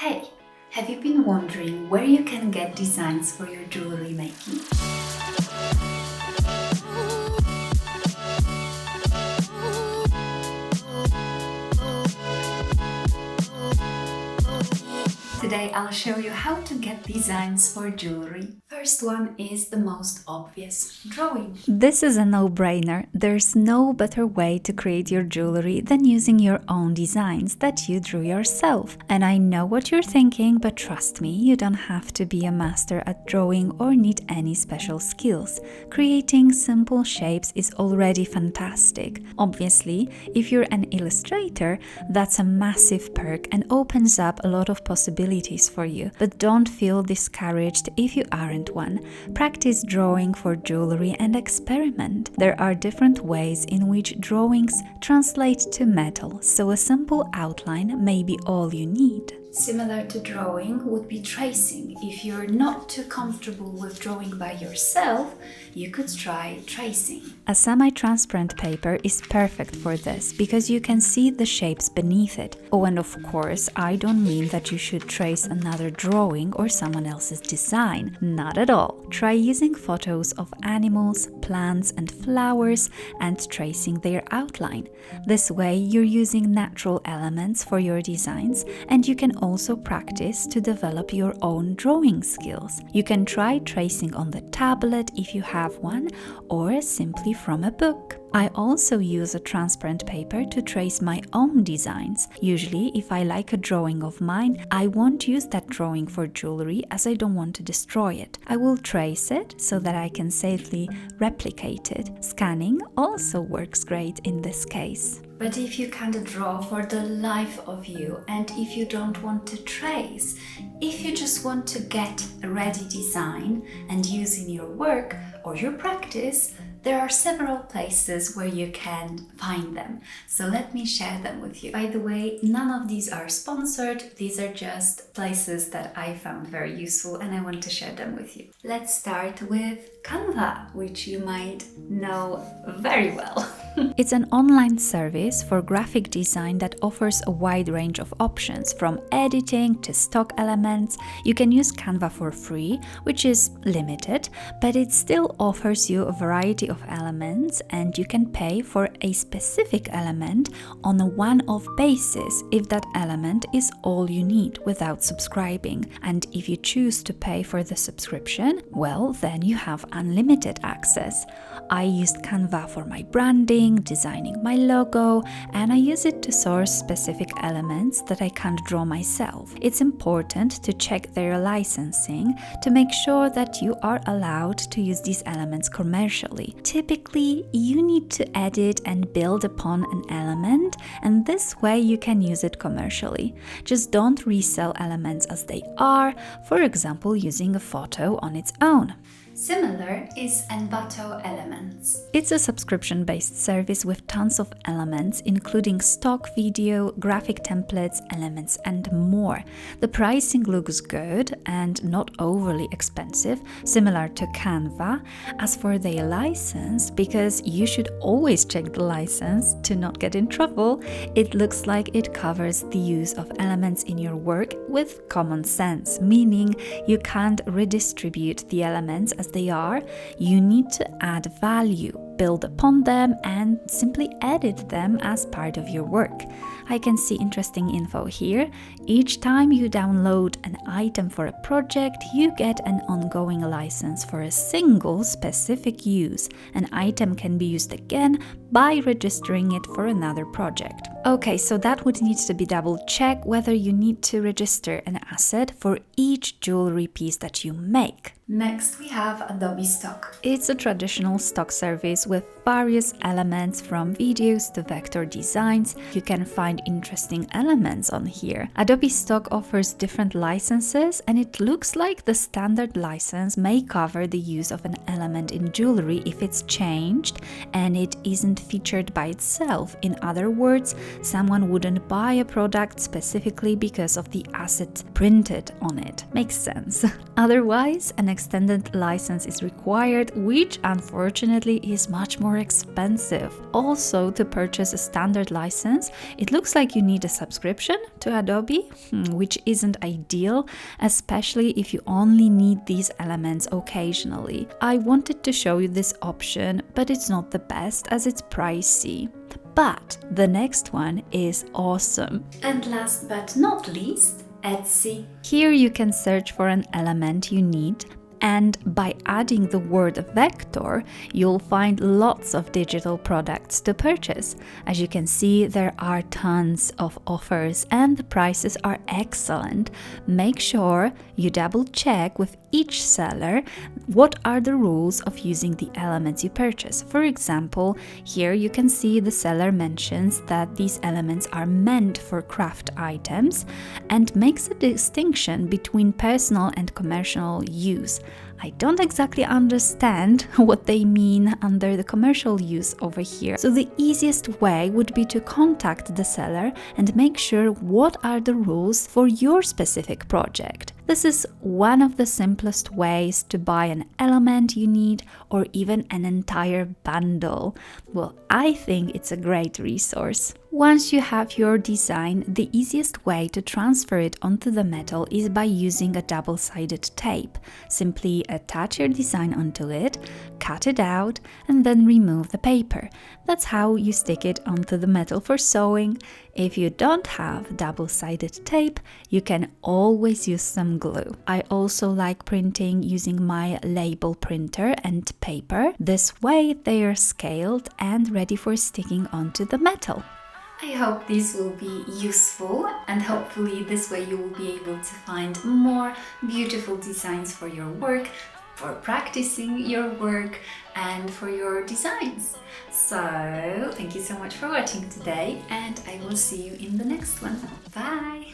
Hey, have you been wondering where you can get designs for your jewelry making? Today I'll show you how to get designs for jewelry. First one is the most obvious, drawing. This is a no-brainer. There's no better way to create your jewelry than using your own designs that you drew yourself. And I know what you're thinking, but trust me, you don't have to be a master at drawing or need any special skills. Creating simple shapes is already fantastic. Obviously, if you're an illustrator, that's a massive perk and opens up a lot of possibilities for you, but don't feel discouraged if you aren't one. Practice drawing for jewelry and experiment. There are different ways in which drawings translate to metal, so a simple outline may be all you need. Similar to drawing would be tracing. If you're not too comfortable with drawing by yourself, you could try tracing. A semi-transparent paper is perfect for this because you can see the shapes beneath it. Oh, and of course, I don't mean that you should trace another drawing or someone else's design. Not at all. Try using photos of animals, plants, and flowers and tracing their outline. This way, you're using natural elements for your designs, and you can also practice to develop your own drawing skills. You can try tracing on the tablet if you have one, or simply from a book. I also use a transparent paper to trace my own designs. Usually, if I like a drawing of mine, I won't use that drawing for jewelry as I don't want to destroy it. I will trace it so that I can safely replicate it. Scanning also works great in this case. But if you can't draw for the life of you, and if you don't want to trace, if you just want to get a ready design and use in your work or your practice, there are several places where you can find them. So let me share them with you. By the way, none of these are sponsored. These are just places that I found very useful and I want to share them with you. Let's start with Canva, which you might know very well. It's an online service for graphic design that offers a wide range of options, from editing to stock elements. You can use Canva for free, which is limited, but it still offers you a variety of elements, and you can pay for a specific element on a one-off basis if that element is all you need without subscribing. And if you choose to pay for the subscription, well, then you have unlimited access. I used Canva for my branding, designing my logo, and I use it to source specific elements that I can't draw myself. It's important to check their licensing to make sure that you are allowed to use these elements commercially. Typically, you need to edit and build upon an element, and this way you can use it commercially. Just don't resell elements as they are, for example, using a photo on its own. Similar is Enat Elements. It's a subscription-based service with tons of elements, including stock video, graphic templates, elements, and more. The pricing looks good and not overly expensive, similar to Canva. As for their license, because you should always check the license to not get in trouble, it looks like it covers the use of elements in your work with common sense, meaning you can't redistribute the elements as they are. You need to add value, build upon them, and simply edit them as part of your work. I can see interesting info here. Each time you download an item for a project, you get an ongoing license for a single specific use. An item can be used again by registering it for another project. Okay, so that would need to be double-checked whether you need to register an asset for each jewelry piece that you make. Next, we have Adobe Stock. It's a traditional stock service with various elements from videos to vector designs. You can find interesting elements on here. Adobe Stock offers different licenses, and it looks like the standard license may cover the use of an element in jewelry if it's changed and it isn't featured by itself. In other words, someone wouldn't buy a product specifically because of the asset printed on it. Makes sense. Otherwise, an extended license is required, which unfortunately is much more expensive. Also, to purchase a standard license, it looks like you need a subscription to Adobe, which isn't ideal, especially if you only need these elements occasionally. I wanted to show you this option, but it's not the best as it's pricey. But the next one is awesome. And last but not least, Etsy. Here you can search for an element you need, and by adding the word vector, you'll find lots of digital products to purchase. As you can see, there are tons of offers and the prices are excellent. Make sure you double check with each seller what are the rules of using the elements you purchase. For example, here you can see the seller mentions that these elements are meant for craft items and makes a distinction between personal and commercial use. I don't exactly understand what they mean under the commercial use over here. So the easiest way would be to contact the seller and make sure what are the rules for your specific project. This is one of the simplest ways to buy an element you need or even an entire bundle. Well, I think it's a great resource. Once you have your design, the easiest way to transfer it onto the metal is by using a double-sided tape. Simply attach your design onto it, cut it out, and then remove the paper. That's how you stick it onto the metal for sewing. If you don't have double-sided tape, you can always use some glue. I also like printing using my label printer and paper. This way they are scaled and ready for sticking onto the metal. I hope this will be useful, and hopefully this way you will be able to find more beautiful designs for your work, for practicing your work and for your designs. So thank you so much for watching today, and I will see you in the next one. Bye!